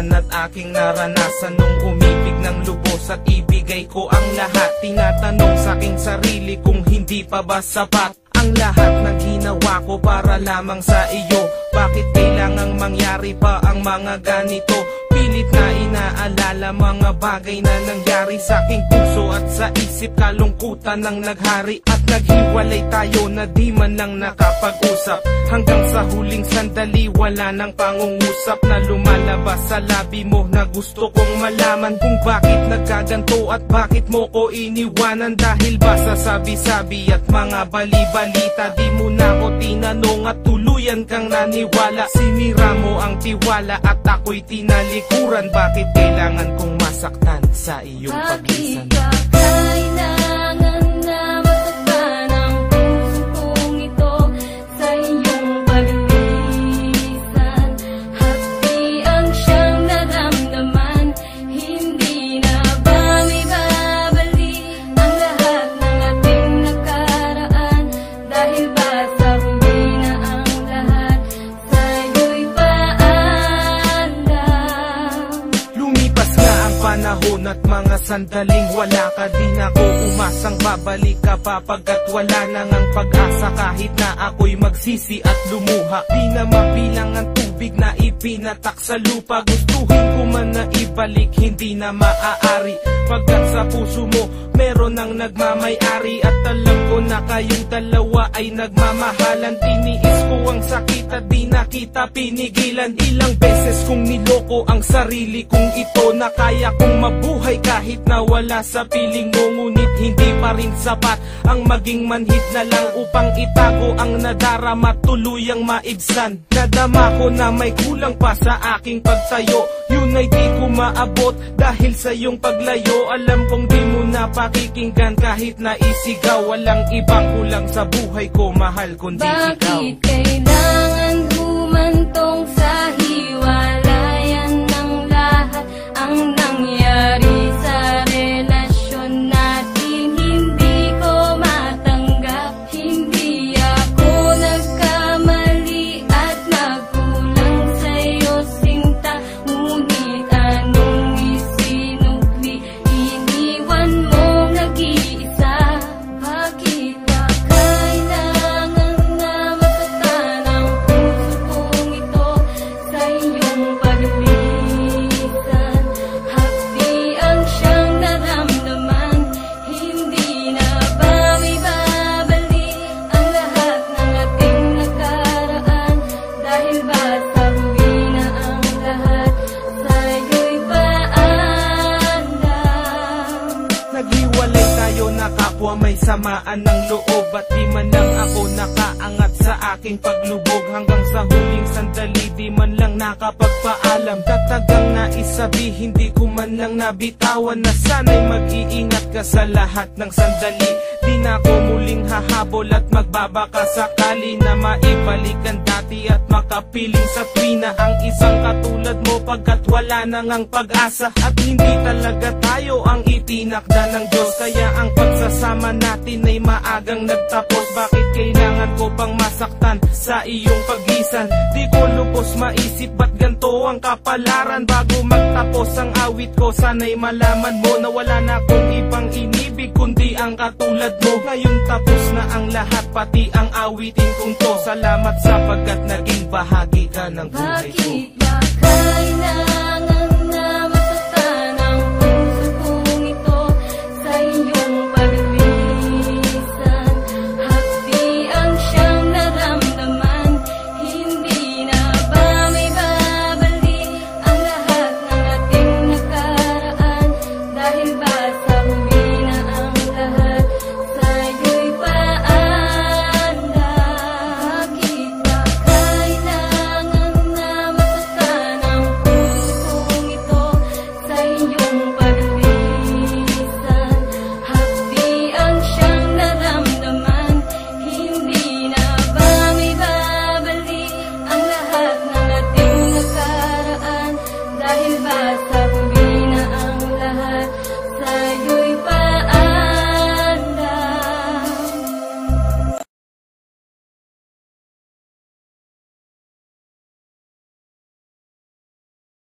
naman at aking naranasan nung umibig ng lubos at ibigay ko ang lahat. Tinatanong sa aking sarili kung hindi pa ba sapat ang lahat ng ginawa ko para lamang sa iyo. Bakit kailangang mangyari pa ang mga ganito? Pilit na inaalala mga bagay na nangyari sa aking puso at sa isip. Kalungkutan ang naghari at naghiwalay tayo na di man lang nakapag-usap. Hanggang sa huling sandali wala nang pangungusap na lumalabas sa labi mo na gusto kong malaman kung bakit nagkaganto at bakit mo ko iniwanan. Dahil ba sa sabi-sabi at mga bali-balita di mo na ko tinanong at tuluyan kang naniwala. Sinira mo ang tiwala at ako'y tinalikuran. Bakit kailangan kong masaktan sa iyong pagisan? Bakit ba kailangan na masaktan ang puso kong ito sa iyong paglisan? Hapdi ang siyang naramdaman, hindi na ba may babalik ang lahat ng ating nakaraan? Dahil ba sa huli na ang lahat sa'yo'y paandam? Lumipas nga ang panahon at mga sandaling wala ka. Di na ko umasang babalik ka pa pagkat wala na ngang pag-asa. Kahit na ako'y magsisi at lumuha, di na mabilang ang tubig na ipinatak sa lupa. Gustuhin ko man na ibalik, hindi na maaari pagkat sa puso mo meron ang nagmamay-ari. At alam ko na kayong dalawa ay nagmamahalan. Tiniis ko ang sakit at di na kita pinigilan. Ilang beses kong niloko ang sarili kong ito na kaya kong mabuhay kahit na wala sa piling mo. Ngunit hindi pa rin sapat ang maging manhid na lang upang itago ang nadarama, tuluyang maibsan. Nadama ko na may kulang pa sa aking pagtayo, yun ay di ko maabot dahil sa iyong paglayo. Alam kong di mo na pakikinggan kahit na isigaw. Walang ibang kulang sa buhay ko, mahal kundi ikaw. Bakit kailangan humantong sa hiwalayan ng lahat ang nangyari sa relasyon natin? Hindi ko matanggap, hindi ako nagkamali at nagkulang sa'yo sinta. Ngunit anong isinukli, iniwan mong nag-iisa. Bakit ba kailangan na masaktan ang puso kong ito sa iyong paglisan? Hapdi ang siyang naramdaman, hindi na ba may babalik ang lahat ng ating nakaraan? Dahil ba sa huli na ang lahat sa'yo'y paandam? Naghiwalay tayo na kapwa may samaan ng loob at di man lang ako nakaangat sa aking paglubog. Hanggang sa huling sandali di man lang nakapagpaalam. Tatagang naisabi, hindi ko man lang nabitawan na sana'y mag-iingat ka sa lahat ng sandali. Di na ako muling hahabol at magbabaka sakali na maibalik ang dati at makapiling sa tuwina ang isang katulad mo pagkat wala na ngang pag-asa. At hindi talaga tayo ang itinakda ng Diyos, kaya ang pagsasama natin ay maagang nagtapos. Bakit kailangan ko pang masaktan sa iyong pagisan? Di ko lubos maisip ba't ganito ang kapalaran. Bago magtapos ang awit ko, sana'y malaman mo na wala na akong ibang inibig kundi ang katulad mo. Ngayon tapos na ang lahat, pati ang awitin kong to. Salamat sapagkat naging bahagi ka ng buhay ko. Bakit ba